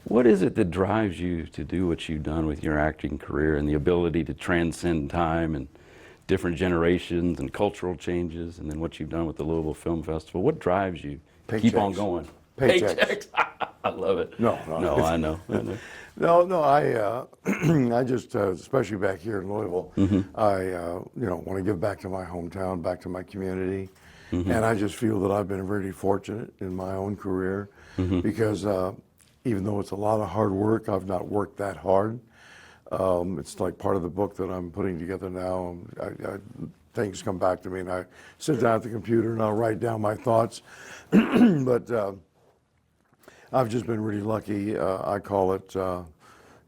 What is it that drives you to do what you've done with your acting career and the ability to transcend time and different generations and cultural changes, and then what you've done with the Louisville Film Festival? What drives you to keep on going? Paychecks. I love it. No, I know. No, I just, especially back here in Louisville, I want to give back to my hometown, back to my community, and I just feel that I've been really fortunate in my own career because even though it's a lot of hard work, I've not worked that hard. It's like part of the book that I'm putting together now. Things come back to me, and I sit down at the computer and I'll write down my thoughts. But I've just been really lucky. I call it,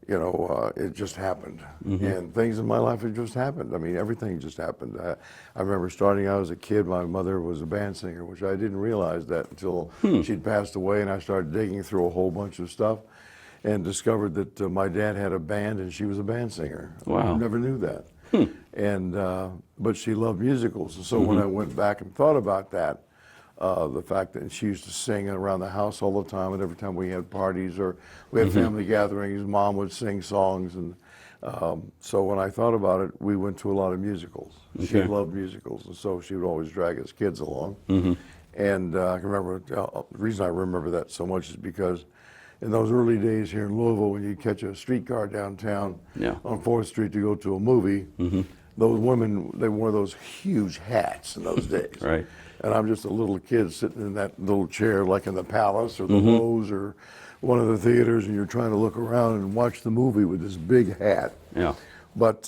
it just happened. And things in my life have just happened. I mean, everything just happened. I remember starting out as a kid, my mother was a band singer, which I didn't realize that until she'd passed away, and I started digging through a whole bunch of stuff and discovered that my dad had a band and she was a band singer. Wow. I never knew that. And but she loved musicals, and so when I went back and thought about that, the fact that she used to sing around the house all the time, and every time we had parties or we had family gatherings, Mom would sing songs, and so when I thought about it, we went to a lot of musicals. She loved musicals, and so she would always drag us kids along. And I can remember, the reason I remember that so much is because in those early days here in Louisville, when you catch a streetcar downtown on 4th Street to go to a movie, those women, they wore those huge hats in those days. Right. And I'm just a little kid sitting in that little chair, like in the Palace or the Lowe's or one of the theaters, and you're trying to look around and watch the movie with this big hat. Yeah. But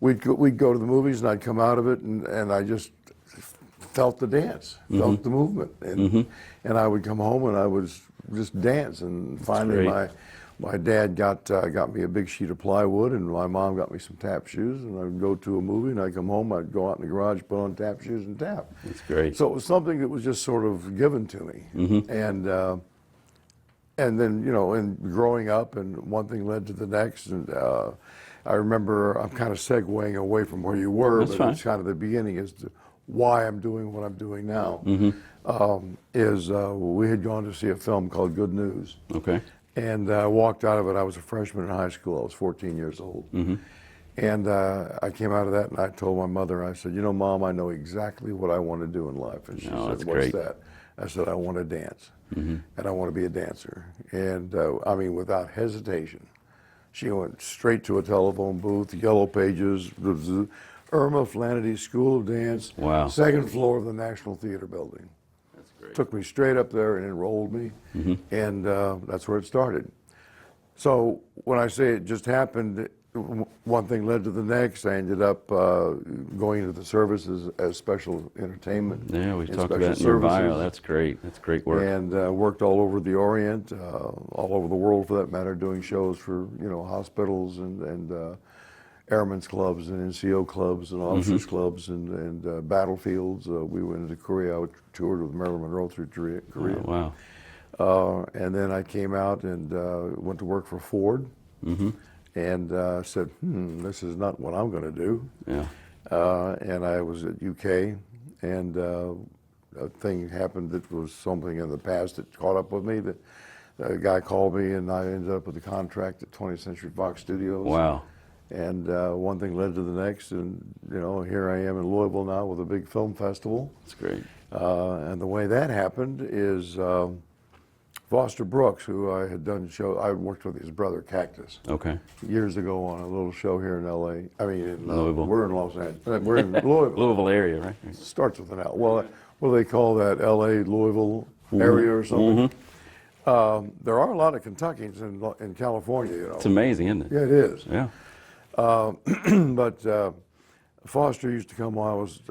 we'd go to the movies, and I'd come out of it, and I just felt the dance, felt the movement, and I would come home and I would just dance. And finally, my dad got me a big sheet of plywood, and my mom got me some tap shoes, and I'd go to a movie, and I'd come home, I'd go out in the garage, put on tap shoes and tap. That's great. So it was something that was just sort of given to me, and then and growing up, and one thing led to the next, and I remember, I'm kind of segueing away from where you were, That's but fine. it's kind of the beginning as to why I'm doing what I'm doing now. We had gone to see a film called Good News. Okay. And I walked out of it. I was a freshman in high school. I was 14 years old. And I came out of that, and I told my mother, I said, Mom, I know exactly what I want to do in life. And she said, that's what's great. that? I said, I want to dance, and I want to be a dancer. And I mean, without hesitation, she went straight to a telephone booth, Yellow Pages, Irma Flannery School of Dance, Wow. 2nd floor of the National Theater building. That's great. Took me straight up there and enrolled me, and that's where it started. So when I say it just happened, one thing led to the next. I ended up going into the services as special entertainment. Yeah, we and talked special about it in your bio. services. That's great. That's great work. And worked all over the Orient, all over the world for that matter, doing shows for hospitals and airmen's clubs and NCO clubs and officers clubs and battlefields. We went into Korea. I toured with Marilyn Monroe through Korea. Oh, wow. And then I came out and went to work for Ford. And said, this is not what I'm going to do. Yeah. And I was at UK, and a thing happened that was something in the past that caught up with me. That a guy called me, and I ended up with a contract at 20th Century Fox Studios. Wow. And one thing led to the next, and here I am in Louisville now with a big film festival. That's great. And the way that happened is Foster Brooks, who I had done show, I worked with his brother Cactus Okay. years ago on a little show here in LA. I mean, in Louisville. We're in Los Angeles. We're in Louisville. Louisville area, right? It starts with an L. Well, what do they call that? LA, Louisville area or something? There are a lot of Kentuckians in California, It's amazing, isn't it? Yeah, it is. Yeah. But Foster used to come on. I was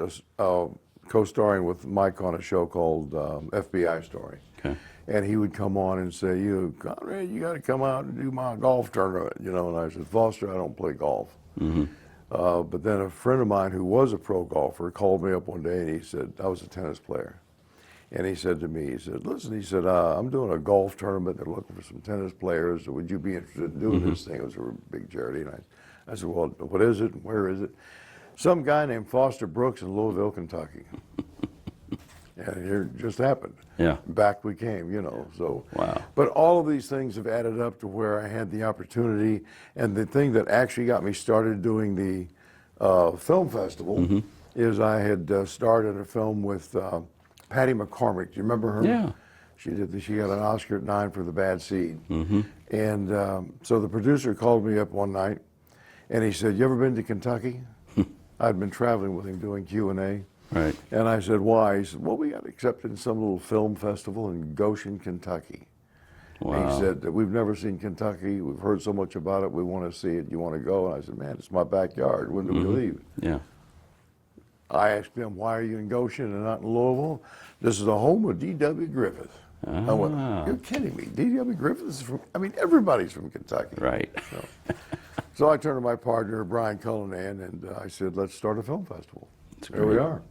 co-starring with Mike on a show called FBI Story. Okay. And he would come on and say, Conrad, you got to come out and do my golf tournament, And I said, Foster, I don't play golf. But then a friend of mine who was a pro golfer called me up one day, and he said, I was a tennis player. And he said to me, he said, listen, he said, I'm doing a golf tournament. They're looking for some tennis players. Would you be interested in doing this thing? It was a big charity. And I said, well, what is it? Where is it? Some guy named Foster Brooks in Louisville, Kentucky. And here it just happened. Yeah. Back we came, you know, so. Wow. But all of these things have added up to where I had the opportunity, and the thing that actually got me started doing the film festival is I had starred in a film with Patty McCormick. Do you remember her? Yeah. She got an Oscar at 9 for The Bad Seed. And so the producer called me up one night, and he said, "You ever been to Kentucky?" I'd been traveling with him doing Q&A. Right. And I said, "Why?" He said, "Well, we got accepted in some little film festival in Goshen, Kentucky." Wow. And he said, "We've never seen Kentucky. We've heard so much about it. We want to see it. You want to go?" And I said, "Man, it's my backyard. When do we leave?" Yeah. I asked him, "Why are you in Goshen and not in Louisville?" "This is the home of D.W. Griffith." I went, "You're kidding me. D.W. Griffith is from, I mean, everybody's from Kentucky." Right. So I turned to my partner, Brian Cullinan, and I said, "Let's start a film festival." That's Here we great. are.